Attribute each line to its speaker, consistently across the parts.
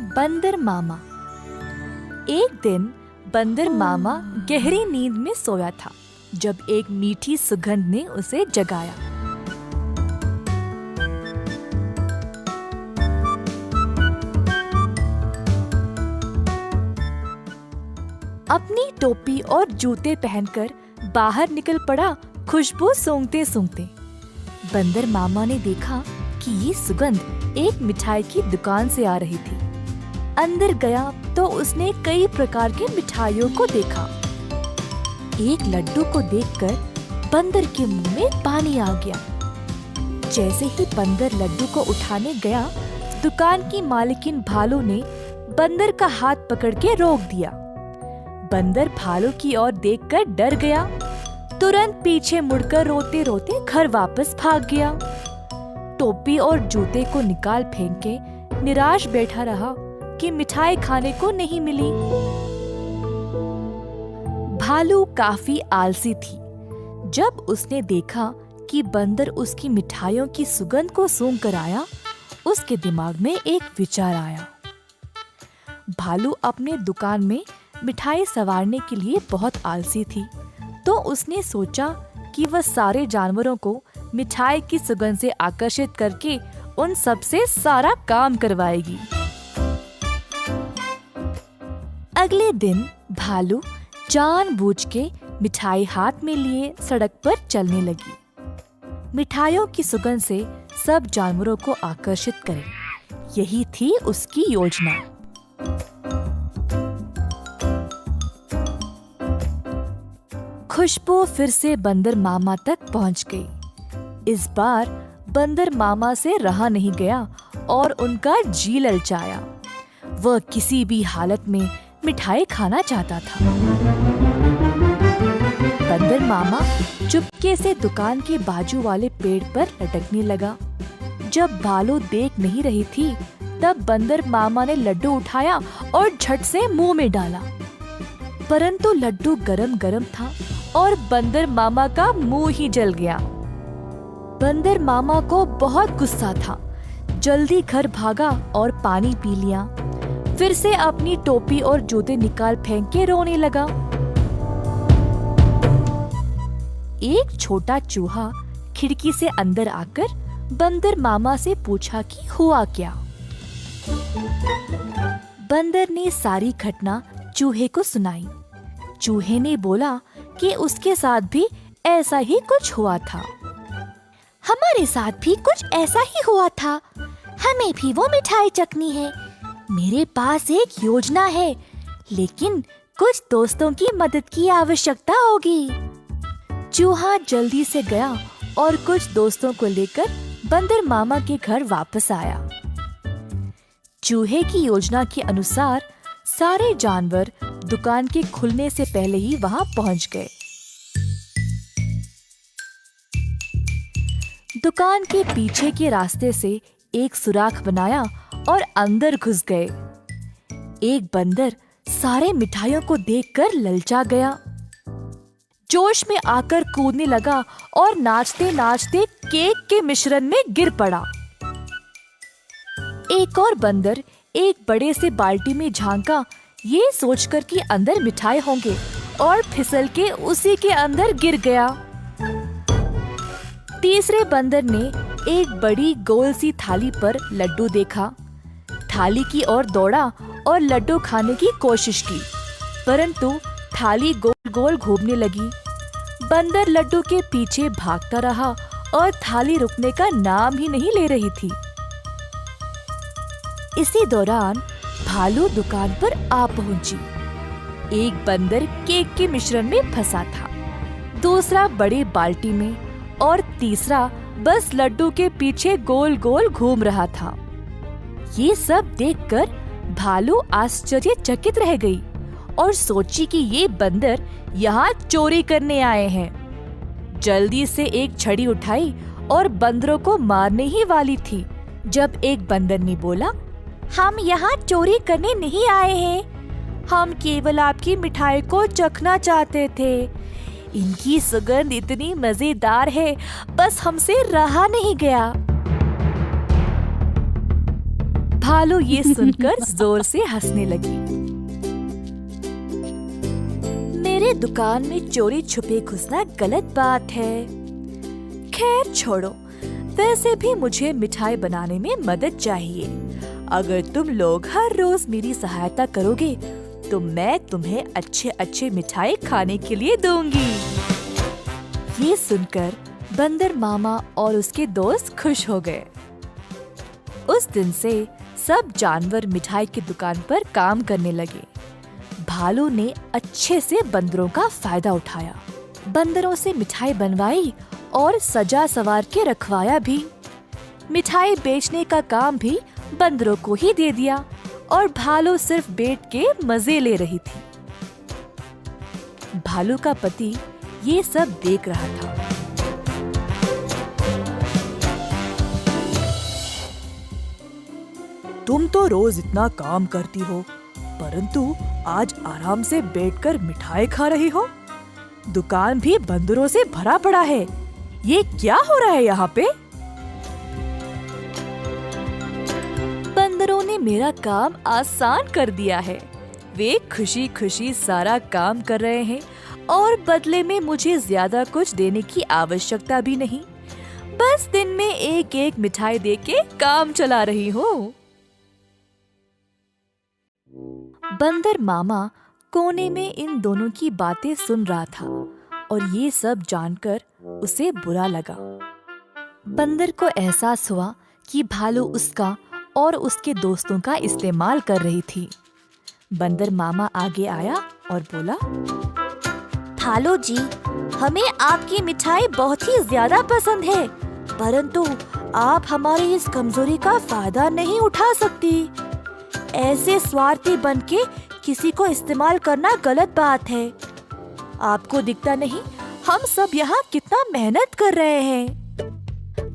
Speaker 1: बंदर मामा। एक दिन बंदर मामा गहरी नींद में सोया था जब एक मीठी सुगंध ने उसे जगाया। अपनी टोपी और जूते पहनकर बाहर निकल पड़ा खुशबू सूंघते सूंघते। बंदर मामा ने देखा कि ये सुगंध एक मिठाई की दुकान से आ रही थी। अंदर गया तो उसने कई प्रकार की मिठाइयों को देखा। एक लड्डू को देखकर बंदर के मुंह में पानी आ गया। जैसे ही बंदर लड्डू को उठाने गया, दुकान की मालकिन भालू ने बंदर का हाथ पकड़ के रोक दिया। बंदर भालू की ओर देखकर डर गया, तुरंत पीछे मुड़कर रोते रोते घर वापस भाग गया। टोपी और जूते को निकाल फेंक के निराश बैठा रहा कि मिठाई खाने को नहीं मिली। भालू काफी आलसी थी। जब उसने देखा कि बंदर उसकी मिठाइयों की सुगंध को सूंघ कर आया, उसके दिमाग में एक विचार आया। भालू अपने दुकान में मिठाई संवारने के लिए बहुत आलसी थी, तो उसने सोचा कि वह सारे जानवरों को मिठाई की सुगंध से आकर्षित करके उन सब से सारा काम करवाएगी। अगले दिन भालू जानबूझ के मिठाई हाथ में लिए सड़क पर चलने लगी। मिठाइयों की सुगंध से सब जानवरों को आकर्षित करे, यही थी उसकी योजना। खुशबू फिर से बंदर मामा तक पहुंच गई। इस बार बंदर मामा से रहा नहीं गया और उनका जी ललचाया। वह किसी भी हालत में मिठाई खाना चाहता था। बंदर मामा चुपके से दुकान के बाजू वाले पेड़ पर लटकने लगा। जब भालू देख नहीं रही थी, तब बंदर मामा ने लड्डू उठाया और झट से मुंह में डाला। परंतु लड्डू गरम गरम था और बंदर मामा का मुंह ही जल गया। बंदर मामा को बहुत गुस्सा था। जल्दी घर भागा और पानी पी लिया। फिर से अपनी टोपी और जूते निकाल फेंक के रोने लगा। एक छोटा चूहा खिड़की से अंदर आकर बंदर मामा से पूछा कि हुआ क्या। बंदर ने सारी घटना चूहे को सुनाई। चूहे ने बोला कि उसके साथ भी ऐसा ही कुछ हुआ था।
Speaker 2: हमारे साथ भी कुछ ऐसा ही हुआ था। हमें भी वो मिठाई चखनी है। मेरे पास एक योजना है, लेकिन कुछ दोस्तों की मदद की आवश्यकता होगी।
Speaker 1: चूहा जल्दी से गया और कुछ दोस्तों को लेकर बंदर मामा के घर वापस आया। चूहे की योजना के अनुसार सारे जानवर दुकान के खुलने से पहले ही वहां पहुंच गए। दुकान के पीछे के रास्ते से एक सुराख बनाया और अंदर घुस गए। एक बंदर सारे मिठाइयों को देखकर ललचा गया। जोश में आकर कूदने लगा और नाचते नाचते केक के मिश्रण में गिर पड़ा। एक और बंदर एक बड़े से बाल्टी में झांका, ये सोचकर कि अंदर मिठाई होंगे, और फिसल के उसी के अंदर गिर गया। तीसरे बंदर ने एक बड़ी गोल सी थाली पर लड्डू देखा। थाली की ओर दौड़ा और लड्डू खाने की कोशिश की, परंतु थाली गोल गोल घूमने लगी। बंदर लड्डू के पीछे भागता रहा और थाली रुकने का नाम ही नहीं ले रही थी। इसी दौरान भालू दुकान पर आ पहुंची। एक बंदर केक के मिश्रण में फंसा था, दूसरा बड़े बाल्टी में और तीसरा बस लड्डू के पीछे गोल गोल घूम रहा था। ये सब देखकर भालू आश्चर्यचकित रह गई और सोची कि ये बंदर यहाँ चोरी करने आए हैं। जल्दी से एक छड़ी उठाई और बंदरों को मारने ही वाली थी, जब एक बंदर ने बोला,
Speaker 2: हम यहाँ चोरी करने नहीं आए हैं।
Speaker 1: हम केवल आपकी मिठाई को चखना चाहते थे। इनकी सुगंध इतनी मजेदार है, बस हमसे रहा नहीं गया। भालू ये सुनकर जोर से हंसने लगी। मेरे दुकान में चोरी छुपे घुसना गलत बात है। खैर छोड़ो, वैसे भी मुझे मिठाई बनाने में मदद चाहिए। अगर तुम लोग हर रोज मेरी सहायता करोगे तो मैं तुम्हें अच्छे अच्छे मिठाई खाने के लिए दूंगी। ये सुनकर बंदर मामा और उसके दोस्त खुश हो गए। उस दिन से सब जानवर मिठाई की दुकान पर काम करने लगे। भालू ने अच्छे से बंदरों का फायदा उठाया, बंदरों से मिठाई बनवाई और सजा सवार के रखवाया भी। मिठाई बेचने का काम भी बंदरों को ही दे दिया और भालू सिर्फ बैठ के मजे ले रही थी। भालू का पति ये सब देख रहा था।
Speaker 3: तुम तो रोज इतना काम करती हो, परंतु आज आराम से बैठकर मिठाई खा रही हो। दुकान भी बंदरों से भरा पड़ा है। ये क्या हो रहा है यहाँ पे?
Speaker 1: बंदरों ने मेरा काम आसान कर दिया है। वे खुशी खुशी सारा काम कर रहे हैं और बदले में मुझे ज्यादा कुछ देने की आवश्यकता भी नहीं। बस दिन में एक एक मिठाई देके काम चला रही हूँ। बंदर मामा कोने में इन दोनों की बातें सुन रहा था और ये सब जानकर उसे बुरा लगा। बंदर को एहसास हुआ कि भालू उसका और उसके दोस्तों का इस्तेमाल कर रही थी। बंदर मामा आगे आया और बोला,
Speaker 2: भालू जी, हमें आपकी मिठाई बहुत ही ज्यादा पसंद है, परंतु आप हमारी इस कमजोरी का फायदा नहीं उठा सकती। ऐसे स्वार्थी बनके किसी को इस्तेमाल करना गलत बात है। आपको दिखता नहीं हम सब यहाँ कितना मेहनत कर रहे हैं।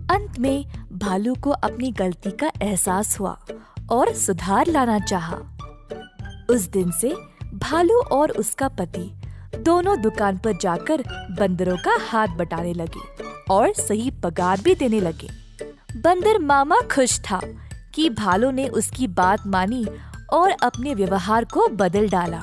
Speaker 1: अंत में भालू को अपनी गलती का एहसास हुआ और सुधार लाना चाहा। उस दिन से भालू और उसका पति दोनों दुकान पर जाकर बंदरों का हाथ बटाने लगे और सही पगार भी देने लगे। बंदर मामा खुश था कि भालू ने उसकी बात मानी और अपने व्यवहार को बदल डाला।